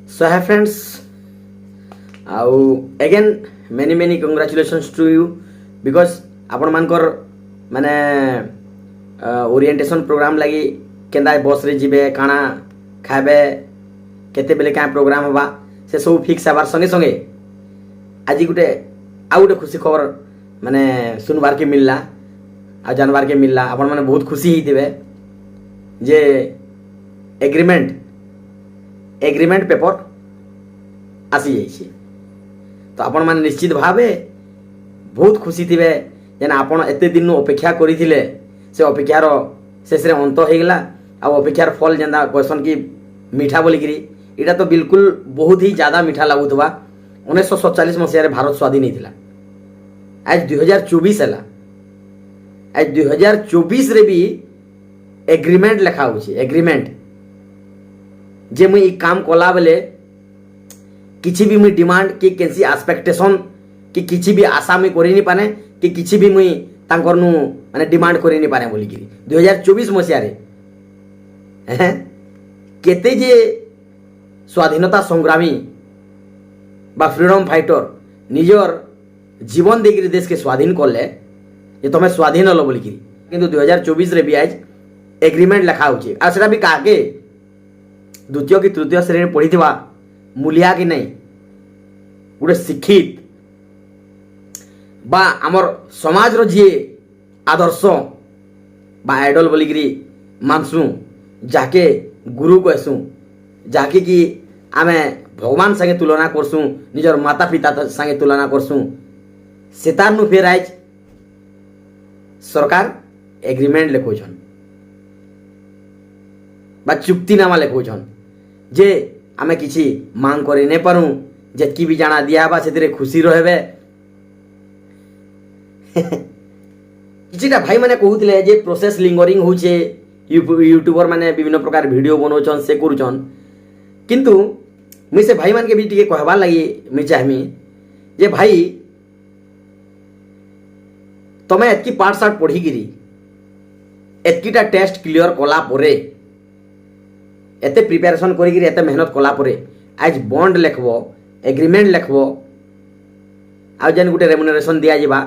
So hi friends, again many congratulations to you because आपण मानकर माने ओरिएंटेशन प्रोग्राम लगी केंदा बस रे जिबे काना खाबे केते बेले का प्रोग्राम हवा से सब फिक्स हबार संगे संगे आज गुटे आ गुटे खुशी खबर माने सुनबार के मिलला आ जानबार के मिलला आपण माने बहुत खुशी ही दिबे जे एग्रीमेंट पेपर आसी जाइए तो आपण माने निश्चित भावे बहुत खुशी थे जेन आपण एते दिन अपेक्षा करिथिले से अपेक्षार शेष अंत हो गला आ अपेक्षार फल जेंदा क्वेश्चन की मीठा बोलिकी इटा तो बिल्कुल बहुत ही ज़्यादा मीठा लगुवा 1947 मसीह भारत स्वाधीन होता आज 2024 है आज 2024 रे भी एग्रीमेंट लिखा हो एग्रीमेंट जे मुई काम कला बेले किसी भी मुई डिमांड कि कैसी एक्सपेक्टेशन कि किसी भी आशा मुई करि नहीं पाने कि किसी भी मुई तांकर नु माने डिमांड करि नहीं पाने बोली कि 2024 मसीह रे केते जे स्वाधीनता संग्रामी बा फ्रीडम फाइटर निजर जीवन देकर देश के स्वाधीन करले ये तुम्हें स्वाधीन हलो बोली किंतु 2024 रे भी आज एग्रीमेंट लिखा हो आ सेटा भी कागे द्वितीय कि तृतीय श्रेणी पढ़ी मूलिया कि नहीं गोटे शिक्षित बा आमर समाज रो जी आदर्श बा आइडल बोलिकी मानसु जाके गुरु कहसु जाके कि आमे भगवान संगे तुलना करसु निजर माता पिता संगे तुलना करसु सेतानु फेर आज सरकार एग्रीमेंट लिखोछन बा चुक्तिनामा लिखोछन जे आमे किसी मांग करि नहीं पारू जेतकी भी जाना दिया बा से खुशी रहे किछिटा भाई माने कहूतिले जे प्रोसेस लिंगरिंग होचे यूट्यूबर माने विभिन्न प्रकार वीडियो बनोचन से करूचन किंतु मुई से भाई मान के भी टिके कहबार लगी मुई चाहमी जे भाई तमे एतकी पाठ साठ पढ़ी गिरी एतकीटा टेस्ट क्लियर कला परे एते प्रिपेरेशन करी एते मेहनत कला परे आज बॉन्ड लिखबो एग्रीमेंट लिखबो आ जेन गुटे रेमुनरेशन दिया जिबा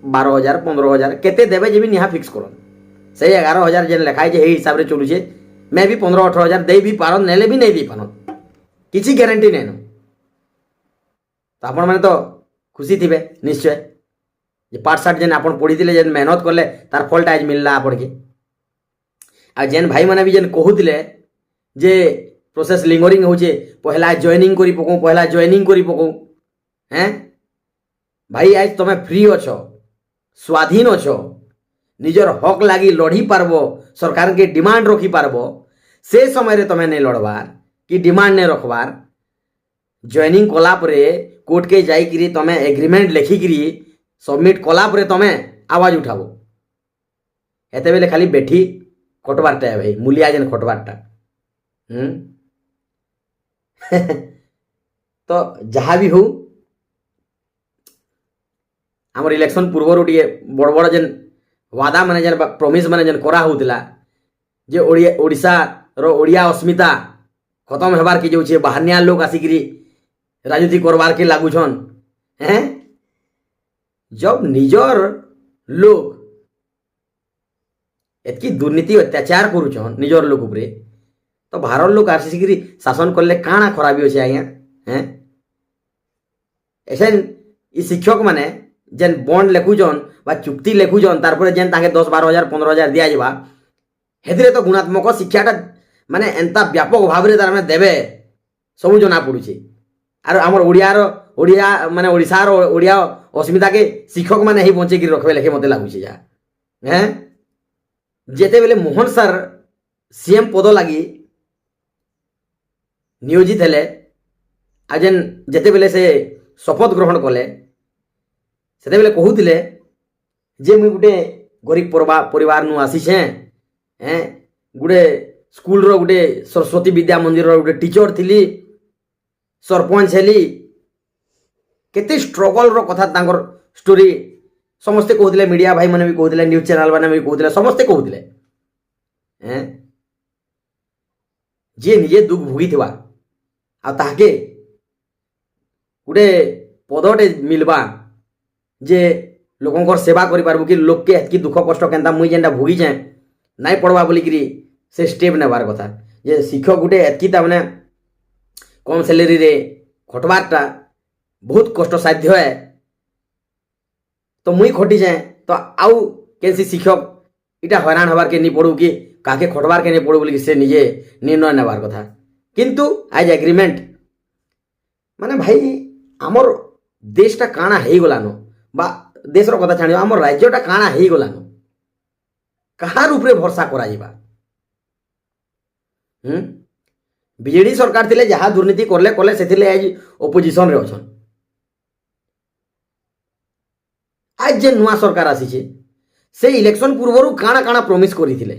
12,000 15,000 केते देबे जे भी निहा फिक्स करन सही 11,000 जेन लिखाई जे हिसाब रे चलु छे मैं भी 15-18,000 दे भी पारन नेले भी नहीं दे पारन किसी गारंटी नहीं तो आपण माने तो खुशी थिबे निश्चय जे पाठ साठ जेन आपण पढ़ी थिले जेन मेहनत करले तार फलटा आज मिलला आपण के आ जेन भाई माने भी जेन कहूतिले जे प्रोसेस लिंगरिंग होचे पहला जॉइनिंग करी पको पहला जॉइनिंग करी पको हैं भाई आज तुम फ्री अछो स्वाधीन अछो निजर हक लागी लड़ी पारबो सरकार के डिमांड रखी पारबो से समय रे तुम्हें नहीं लड़बार कि डिमांड नहीं रखबार जॉइनिंग कला परे कोर्ट के जाइकिरी तुम्हें एग्रीमेंट लिखिकी सबमिट कला परे तुम्हें आवाज उठाबो एते बेले खाली बैठी खटबारटा है भाई मूलिया जेन खटबारटा तो जहाँ भी हो आमर इलेक्शन पूर्वर टे बड़ बड़ जेन वादा माने जेन प्रमिस माने जेन करा होतिला जे ओडिशा रो ओडिया अस्मिता खत्म हेबार के जो बाहरनिया लोग आसिकी राजनीति करवार के लागुछन हैं जब निजर लोग एतकी दुर्नीति अत्याचार करुछन निजर लोग उपरे तो भारत लोग आसिकी शासन करले काना खराबी अच्छे आज्ञा हैं ऐसे शिक्षक माने जेन बॉन्ड लेखुचन बा चुक्ति लेखुचन तारपरे जेन ताके 10-12,000 15,000 दिया जावा हेतिरे तो गुणात्मक शिक्षाटा माने एंता व्यापक भाव रे तार माने देबे सब जना पड़ुछे आर हमर ओडिया माने ओडिसार ओडिया अस्मिता के शिक्षक माने ही बंचे गिर रखबे लेखे मते लागुछे जा हैं जेते बेले मोहन सर सीएम पद लगी नियोजित हेले आ जेन जेते बेले से शपथ ग्रहण कले सेते बेले कहूतिले जे मुई गुटे गरीब परिवार नु आसीछे हैं गुटे स्कूल रो गुटे सरस्वती विद्या मंदिर रो गुटे टीचर थिली सरपंच हेली केते स्ट्रगल रो कथा तांकर स्टोरी समस्ते कहूतिले मीडिया भाई माने भी कहूतिले न्यूज चैनल माने भी कहूतिले समस्ते कहूतिले हैं जे निजे दुख भोगी थिबा ଆଉ ତାହାକେ ଗୋଟେ ପଦଟେ ମିଲବା ଯେ ଲୋକଙ୍କର ସେବା କରିପାରବୁ କି ଲୋକେ ଏତ୍କି ଦୁଃଖ କଷ୍ଟ କେନ୍ତା ମୁଇଁ ଯେନ୍ଟା ଭୋଗିଛେଁ ନାଇଁ ପଡ଼ବା ବୋଲିକିରି ସେ ଷ୍ଟେପ୍ ନେବାର କଥା ଯେ ଶିକ୍ଷକ ଗୋଟେ ଏତ୍କି ତାମାନେ କମ୍ ସାଲେରୀରେ ଖଟବାରଟା ବହୁତ କଷ୍ଟସାଧ୍ୟ ଏ ତ ମୁଇଁ ଖଟିଛେଁ ତ ଆଉ କେନ୍ସି ଶିକ୍ଷକ ଇଟା ହଇରାଣ ହେବାର୍କେ ନି ପଡ଼ୁ କି କାହାକେ ଖଟବାର୍କେ ନି ପଡ଼ୁ ବୋଲିକି ସେ ନିଜେ ନିର୍ଣ୍ଣୟ ନେବାର କଥା କିନ୍ତୁ ଆଜ ଏଗ୍ରିମେଣ୍ଟ ମାନେ ଭାଇ ଆମର ଦେଶଟା କାଣା ହେଇଗଲାନ বা দেশর কথা ছাড়িও আমার রাজ্যটা কাଣା হয়েগলান কাহার উপরে ভরসা করা যাবা বিজেডি সরকার লে যাহা দুর্নীতি করলে কলে সেথিলে আজ অপোজিশন রে অছন আজ যে নূয়া সরকার আসিছে সেই ইলেকশন পূর্বরু কাଣା কাଣା প্রমিস করিছিলে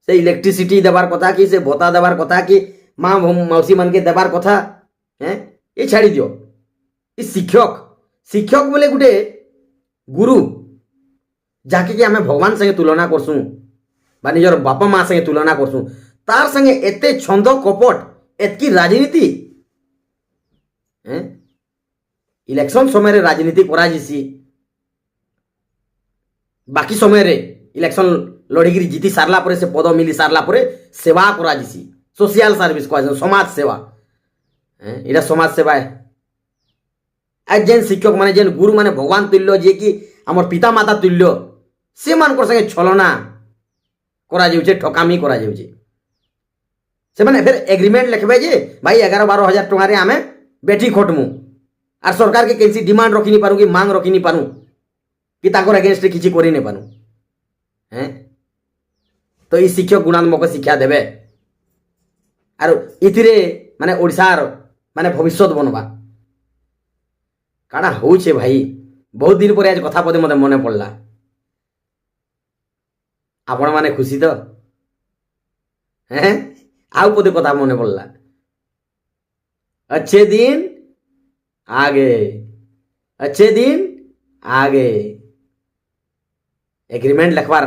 সে ইলেকট্রিসিটি দেবার কথা কি সে ভত্তা দেবার কথা কি মা মাউসী মানকে দেবার কথা হ্যাঁ এ ছাড়ি দিও শিক্ষক শিক্ষক বলে গোটে গুরু যাকে কি আমি ভগবান সঙ্গে তুলনা করছু বা নিজের বাপা মা সঙ্গে তুলনা করছু তার সঙ্গে এতে ছন্দ কপট এতকি রাজনীতি ইলেকশন সময় রাজনীতি করা যাইছি বাকি সময় ইলেকশন লড়িকি জিতি সারলা পরে সে পদ মিলি সারলা পরে সেবা করা যাইছি সোশিয়াল সার্ভিস করা সমাজ সেবা এটা সমাজ সেবা আজ যেন শিক্ষক মানে যেন গুরু মানে ভগবান তুল্য যে কি আমার পিতা মাতা তুল্য সে মানকর সঙ্গে ছলনা করা যাচ্ছে ঠকামি করা যাচ্ছে সেমানে ফের এগ্রিমেন্ট লেখবে যে ভাই 11-12 হাজার টাকারে আমি বেঠি খটমু আর সরকারকে কেনসি ডিমান্ড রখি নি পারু কি মাং রখি নি পারু কি তাকর এগেনস্টে কিছু করি নি পারু হ্যাঁ তো এই শিক্ষক গুণাত্মক শিক্ষা দেবে আর ইতিরে মানে ওড়িশার মানে ভবিষ্যৎ বনবা কাଣା হচ্ছে ভাই বহুত দিন পরে আজ কথা পদে মতে মনে পড়লা আপন মানে খুশি তো হ্যাঁ আউ পদে কথা মনে পড়লা अच्छे दिन आगे अच्छे दिन आगे एग्रीमेंट लिखबार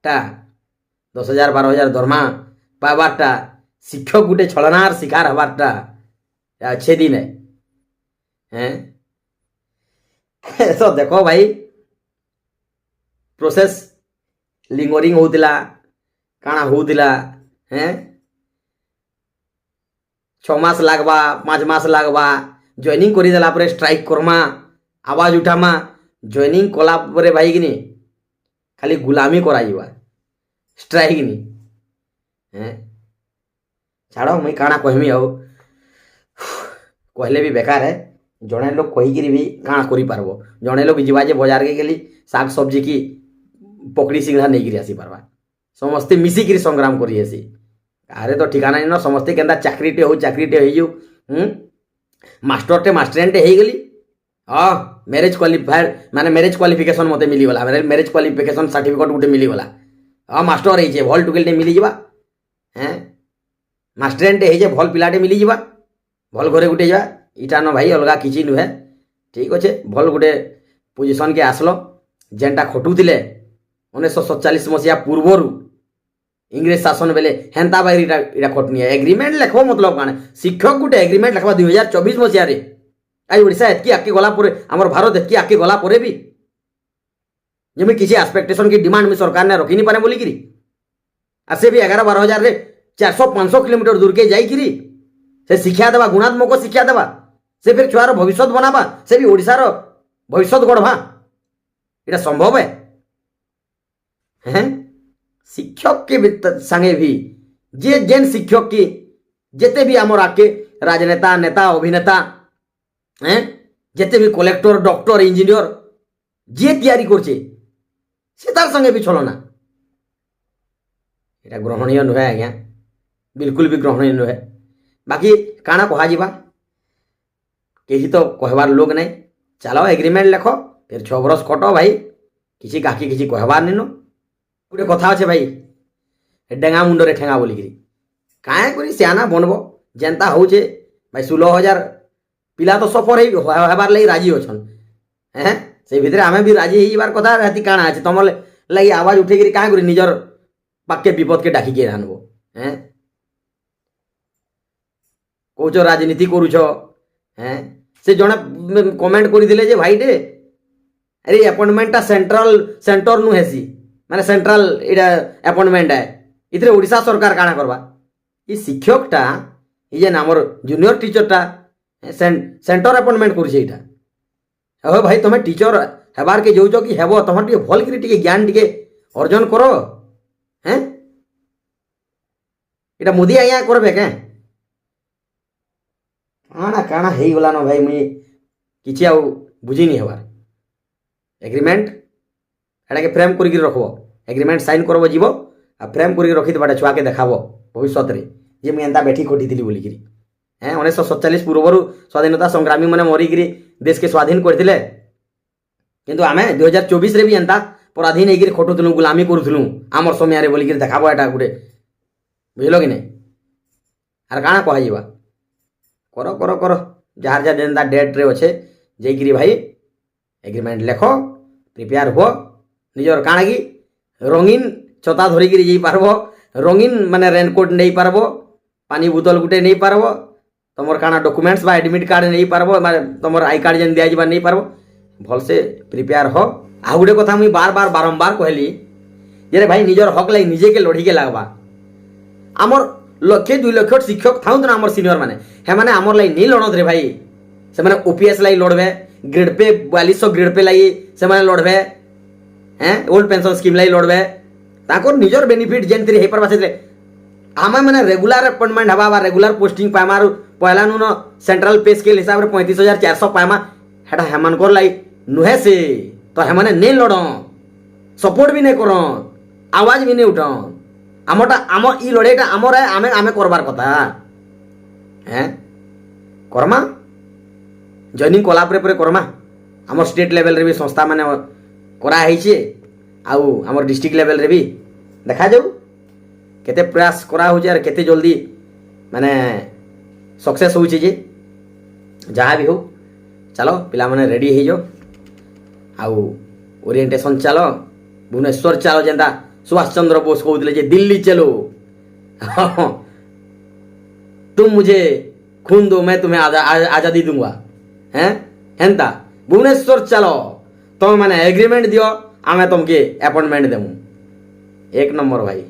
टा 10,000-12,000 दरमा पाबारटा शिक्षक गुटे छलनार शिकार हबारटा अच्छे दिन है हैं तो देखो भाई प्रोसेस लिंगरिंग होतिला काଣା होतिला हैं 6 मास लागबा 5 मास लागबा जॉइनिंग करी देला परे स्ट्राइक करमा आवाज उठामा जॉइनिंग कला परे भाई किनी खाली गुलामी करा जीवा स्ट्राइक नी हैं छाड़ो मुई काଣା कहमी आउ कहले भी बेकार है जड़े लोग कहीकि भी काଣା करि पारबो जड़े लोग जीवा जे बाजार के गेली साग सब्जी की पकड़ी सिंघड़ा नहीं गिरी आसी पारबा समस्ते मिसिकी संग्राम करी आसी अरे तो ठिकाना नहीं न समस्ते केंदा चाकरीटे हो जाऊ मास्टरटे मास्टरेंटे हो गली हाँ मैरिज क्वालिफायर माने मैरिज क्वालिफिकेशन मते मिलीगला मैरिज क्वालिफिकेशन सर्टिफिकेट गोटे मिलीगला हाँ मास्टर है भल टुकेलटे मिलीजा हैं मास्टरेंटे है भल पिलाटे मिलीजा भल घरे गुटे जा इटा न भाई अलगा किसी नुहे ठीक अच्छे भल गोटे पोजिशन के आसलो जेनटा खटुले 1947 मसीहा पूर्वर इंग्रेज शासन बेले हेन्ता भाई इटा खटनी एग्रीमेंट लिखब मतलब काण शिक्षक गोटे एग्रीमेंट लिखा 2024 मसीह आज ओडिशा एतकी आगे गला पर आमर भारत एतकी आगे गला पर भी जमी किसी एक्सपेक्टेशन की डिमांड में सरकार ने रखी नहीं पाने बोलिकी और से भी 11-12 हजार 400-500 किलोमीटर दूर के जाइकी से शिक्षा देवा गुणात्मक शिक्षा देवा से फिर छुआर भविष्य बनावा से भी ओडिशार भविष्य गढ़वा इटा संभव है हैं शिक्षक के संगे भी जे जेन शिक्षक की जेते भी आमर आके राजनेता नेता अभिनेता हैं जेते भी कलेक्टर डॉक्टर इंजीनियर जे तैयारी करछे से तार संगे भी छलना इटा ग्रहणीय नुहे आज्ञा बिल्कुल भी ग्रहणीय नुहे बाकी काଣା कहा जीवा कहीं तो कहबार लोग नहीं चलो एग्रीमेंट लिख फिर 6 बरस खट भाई किसी काकी किसी कहबार नहीं गोटे कथा अच्छे भाई डेंगा मुंडरे ठेंगा बोलिकी काए करी सियाना बनब जेनता होचे भाई 16,000 पिला तो सफर होबार लगी राजी अच्छन हैं से भितर आमे भी राजी होबार कथा राति काଣା अच्छे तुम लगी आवाज उठेकरी क्या करी निजर पाके विपद के डाकिके आनबो हैं କହୁଛ ରାଜନୀତି କରୁଛ ହେଁ ସେ ଜଣେ କମେଣ୍ଟ କରିଥିଲେ ଯେ ଭାଇଟେ ଆରେ ଆପଏଣ୍ଟମେଣ୍ଟଟା ସେଣ୍ଟର ନୁ ହେସି ମାନେ ସେଣ୍ଟ୍ରାଲ ଏଇଟା ଆପଏଣ୍ଟମେଣ୍ଟ है इधर ओडिशा सरकार काଣା करबा ई शिक्षकटा ई जेन हमर जूनियर टीचरटा सेंटर अपॉइंटमेंट करूछे एटा हो भाई तुम टीचर हेबार के जाऊच कि हेबो तुम टिके भल करी टिके ज्ञान टिके अर्जन करो हैं एटा मोदी आया करबे के काଣା काଣା हेई गला न भाई मुई किछि आउ बुझिनी हेबार एग्रीमेंट एटा के फ्रेम करी रखबो एग्रीमेंट साइन करबो जीवो आ फ्रेम करी रखि देबाटा छुआ के देखाबो भविष्यत रे जे मुई एंता बैठी कोटिथिली बोली करी हैं 1947 पूर्वरु स्वाधीनता संग्रामी माने मरिगिरी देश के स्वाधीन करथिले किंतु आमे 2024 रे भी एंता पराधीन हेगिरी खटुथुनु गुलामी करूथुनु आमर समय रे बोली करी देखाबो एटा गुटे बुझलो कि नहीं आर काଣା कहा जीवा करो करो करो जार जार जेंता डेट रे अच्छे जैगिरी भाई एग्रीमेंट लेखो प्रिपेयर हो निजर काଣା कि रंगीन छता धरिकी जाई पारबो रंगीन माने रेनकोट नहीं पारबो पानी बोतल गुटे नहीं पारबो तुमर काଣା डॉक्यूमेंट्स बा एडमिट कार्ड नहीं पारबो माने तुमर आई कार्ड जेन दिया जीवा नहीं पारबो भल से प्रिपेयर हो आ गुटे कथा मुई बार बार बारंबार कहली जे भाई निजर हक लाई निजे के लड़ी के लागबा आमर लक्षे 2 लाख शिक्षक थाउन ना आमर सीनियर माने हे माने आमर लाई नहीं लड़त रे भाई से माने ओपीएस लाई लड़बे ग्रेड पे 4200 ग्रेड पे लाई से माने लड़बे हैं ओल्ड पेंशन स्कीम लाई लड़बे ताकोर निजर बेनिफिट जेन तरी हे परबा से आमा माने रेगुलर अपॉइंटमेंट हवा बा रेगुलर पोस्टिंग पामार पहला नु सेंट्रल पे स्केल हिसाब रे 35400 पामा हेटा हेमान कर लाई नुहे से तो हे माने नहीं लड़ सपोर्ट भी नहीं करो आवाज भी नहीं उठाओ आमटा आम ई लड़ाईटा आमर आमे आमे करबार कथा हैं करमा जॉइनिंग कला परे करमा आमर स्टेट लेवल रे भी संस्था माने करा हैछे आउ आमर डिस्ट्रिक्ट लेवल रे भी देखा जाऊ केते प्रयास करा हो जे केते जल्दी माने सक्सेस होउछे जे जहाँ भी हो चलो पिला माने रेडी हे जो आउ ओरिएंटेशन चलो भुवनेश्वर चलो जेंता सुभाष चंद्र बोस कहते जे दिल्ली चलो तुम मुझे खून दो मैं तुम्हें आजादी दूंगा हैं हेंता भुवनेश्वर चलो तुम मैंने एग्रीमेंट दियो आमे तुमके अपॉइंटमेंट देमु एक नंबर भाई।